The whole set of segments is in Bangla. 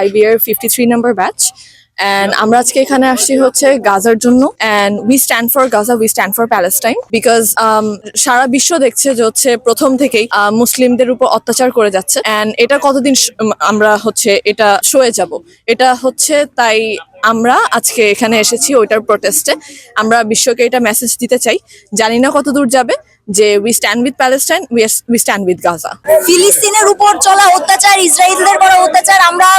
IB-এর 53 নাম্বার ব্যাচ। অ্যান্ড আমরা আজকে এখানে আসছি হচ্ছে গাজার জন্য। And we stand for Gaza, we stand for Palestine, because সারা বিশ্ব দেখছে যে হচ্ছে প্রথম থেকেই মুসলিমদের উপর অত্যাচার করে যাচ্ছে। অ্যান্ড এটা কতদিন আমরা হচ্ছে এটা সয়ে যাব, এটা হচ্ছে তাই আমরা আজকে এখানে এসেছি ওইটার প্রোটেস্টে। আমরা বিশ্বকে এটা মেসেজ দিতে চাই, জানি না কত দূর যাবে, যে we stand with Palestine, we stand with Gaza. ফিলিস্তিনের উপর চলা অত্যাচার, ইসরায়েলদের করা অত্যাচার আমরা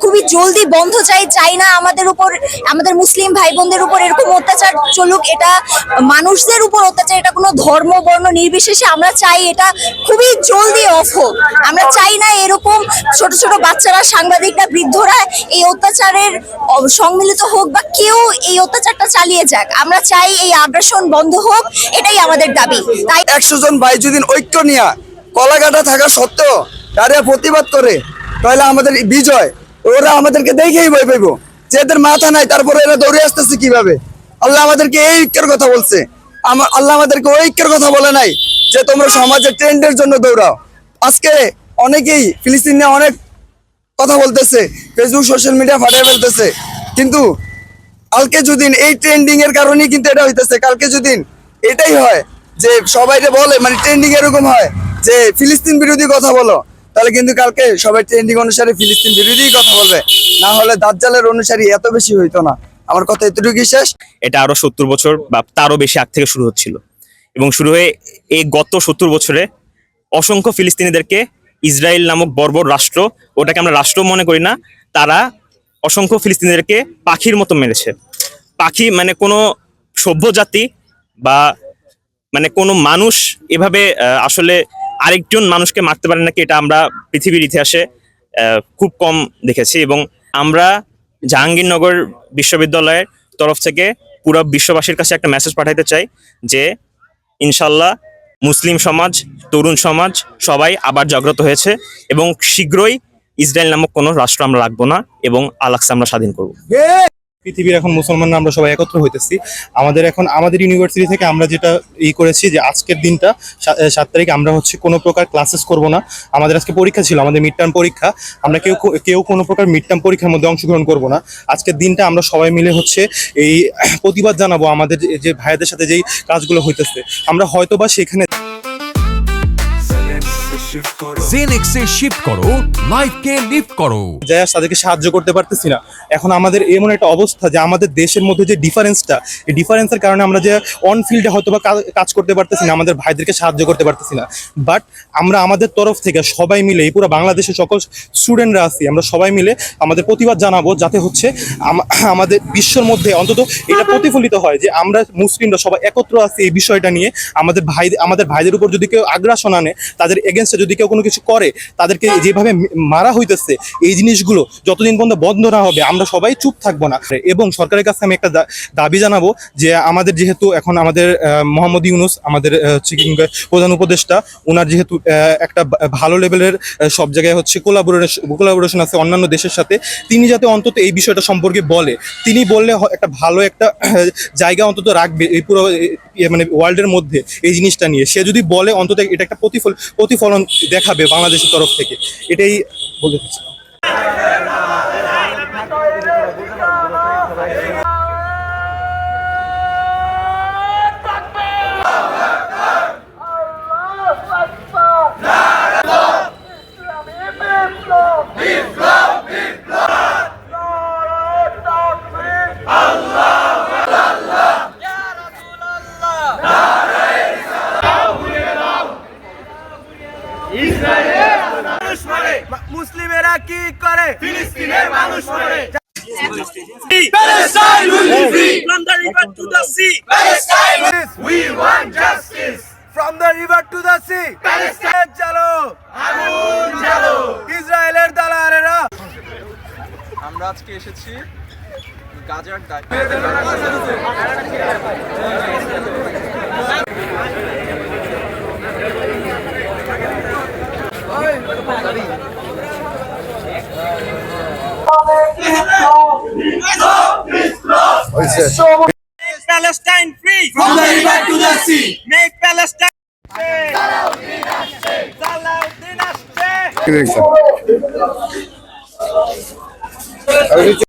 খুবই জলদি বন্ধ চাই না আমাদের উপর, আমাদের মুসলিম ভাই বোনদের উপর এরকম অত্যাচার চলুক। এটা মানুষদের উপর অত্যাচার, এটা কোনো ধর্ম বর্ণ নির্বিশেষে আমরা চাই এটা খুবই জলদি অফ হোক। আমরা চাই না এরকম ছোট ছোট বাচ্চারা, সাংবাদিকরা, বৃদ্ধরা এই অত্যাচারের সম্মিলিত হোক বা কেউ এই অত্যাচারটা চালিয়ে যাক। আমরা চাই এই আগ্রাসন বন্ধ হোক, এটাই আমাদের দাবি। তাই 100 জন ভাই যদি ঐক্য নিয়ে কলাকাটা থাকা সত্ত্বেও তারা প্রতিবাদ করে, তাহলে আমাদের বিজয়। ওরা আমাদেরকে দেখেই ভয় পাইব যে এদের মাথা নাই, তারপরে এরা দৌড়ে আসতেছে কিভাবে। আল্লাহ আমাদেরকে এই ঐক্যের কথা বলছে, আল্লাহ আমাদেরকে ঐক্যের কথা বলে নাই যে তোমরা সমাজের ট্রেন্ডের জন্য দৌড়াও। আজকে অনেকেই ফিলিস্তিন নিয়ে অনেক কথা বলতেছে, ফেসবুক সোশ্যাল মিডিয়া ফাটিয়ে ফেলতেছে, কিন্তু কালকে যদিন এই ট্রেন্ডিং এর কারণেই কিন্তু এটা হইতেছে। কালকে যদিন এটাই হয় যে সবাই বলে, মানে ট্রেন্ডিং এরকম হয় যে ফিলিস্তিন বিরোধী কথা বলো, তাহলে কিন্তু কালকে সবাই ট্রেন্ডিং অনুসারে ফিলিস্তিন বিরোধী কথা বলবে, না হলে দাজ্জালের অনুসারী এত বেশি হইতো না। আমার কথা এতটুকুই শেষ। এটা আরো 70 বছর বা তারও বেশি আগ থেকে শুরু হচ্ছিল, এবং শুরু হয়ে এই গত 70 বছরে অসংখ্য ফিলিস্তিনিদেরকে ইসরায়েল নামক বর্বর রাষ্ট্র, ওটাকে আমরা রাষ্ট্র মনে করি না, তারা অসংখ্য ফিলিস্তিনিদেরকে পাখির মতো মেরেছে। পাখি মানে কোনো সভ্য জাতি বা মানে কোনো মানুষ এভাবে আসলে আরেকজন মানুষকে মারতে পারে নাকি, এটা আমরা পৃথিবীর ইতিহাসে খুব কম দেখেছি। এবং আমরা জাহাঙ্গীরনগর বিশ্ববিদ্যালয়ের তরফ থেকে পুরো বিশ্ববাসীর কাছে একটা মেসেজ পাঠাইতে চাই যে ইনশাল্লাহ মুসলিম সমাজ, তরুণ সমাজ সবাই আবার জাগ্রত হয়েছে, এবং শীঘ্রই ইসরায়েল নামক কোনো রাষ্ট্র আমরা রাখবো না, এবং আল-আকসা আমরা স্বাধীন করবো। পৃথিবীর এখন মুসলমানরা আমরা সবাই একত্র হইতেছি। আমাদের ইউনিভার্সিটি থেকে আমরা যেটা করেছি যে আজকের দিনটা 7 তারিখ আমরা হচ্ছে কোনো প্রকার ক্লাসেস করব না। আমাদের আজকে পরীক্ষা ছিল, আমাদের মিড টার্ম পরীক্ষা, আমরা কেউ কোনো প্রকার মিড টার্ম পরীক্ষার মধ্যে অংশগ্রহণ করব না। আজকের দিনটা আমরা সবাই মিলে হচ্ছে এই প্রতিবাদ জানাবো আমাদের যে ভাইদের সাথে যেই কাজগুলো হইতেছে। আমরা হয়তোবা সেখানে জেনেক্সে শিফট করো, লাইফকে লিফট করো। তাদেরকে সাহায্য করতে পারতেছি না। এখন আমাদের এমন একটা অবস্থা যে আমাদের দেশের মধ্যে যে ডিফারেন্সটা, এই ডিফারেন্সের কারণে আমরা যে অন ফিল্ডে হয়তো বা কাজ করতে পারতেছি না, আমাদের ভাইদেরকে সাহায্য করতে পারতেছি না। বাট আমরা আমাদের তরফ থেকে সবাই মিলে, এই পুরো বাংলাদেশের সকল স্টুডেন্টরা আছি, আমরা সবাই মিলে আমাদের প্রতিবাদ জানাবো, যাতে হচ্ছে আমাদের বিশ্বের মধ্যে অন্তত এটা প্রতিফলিত হয় যে আমরা মুসলিমরা সবাই একত্র আছি এই বিষয়টা নিয়ে। আমাদের ভাইদের উপর যদি কেউ আগ্রাসন আনে, তাদের এগেনস্টে যদি কেউ কোনো কিছু করে, তাদেরকে যেভাবে মারা হইতেছে, এই জিনিসগুলো যতদিন পর্যন্ত বন্ধ না হবে আমরা সবাই চুপ থাকবো না। এবং সরকারের কাছে আমি একটা দাবি জানাবো যে আমাদের যেহেতু এখন আমাদের মোহাম্মদ ইউনূস আমাদের প্রধান উপদেষ্টা, ওনার যেহেতু একটা ভালো লেভেলের সব জায়গায় হচ্ছে কোলাবোরেশন আছে অন্যান্য দেশের সাথে, তিনি যাতে অন্তত এই বিষয়টা সম্পর্কে বলে, তিনি বললে একটা ভালো একটা জায়গা অন্তত রাখবে এই পুরো মানে ওয়ার্ল্ডের মধ্যে এই জিনিসটা নিয়ে। সে যদি বলে অন্তত এটা একটা প্রতিফলন দেখাবে বাংলাদেশের তরফ থেকে, এটাই বলতে চাচ্ছি। মুসলিমেরা কি করে, ফিলিস্তিনের মানুষ মরে। Palestine will be free. From the river to the sea, Palestine, we want justice. from the river to the sea, Palestine, চলো আগুন জ্বালো। ইসরায়েলের দালালেরা। আমরা আজকে এসেছি গাজার Make Palestine free. From the river to the sea. Make Palestine free. Salahuddin আসছে। আমাদের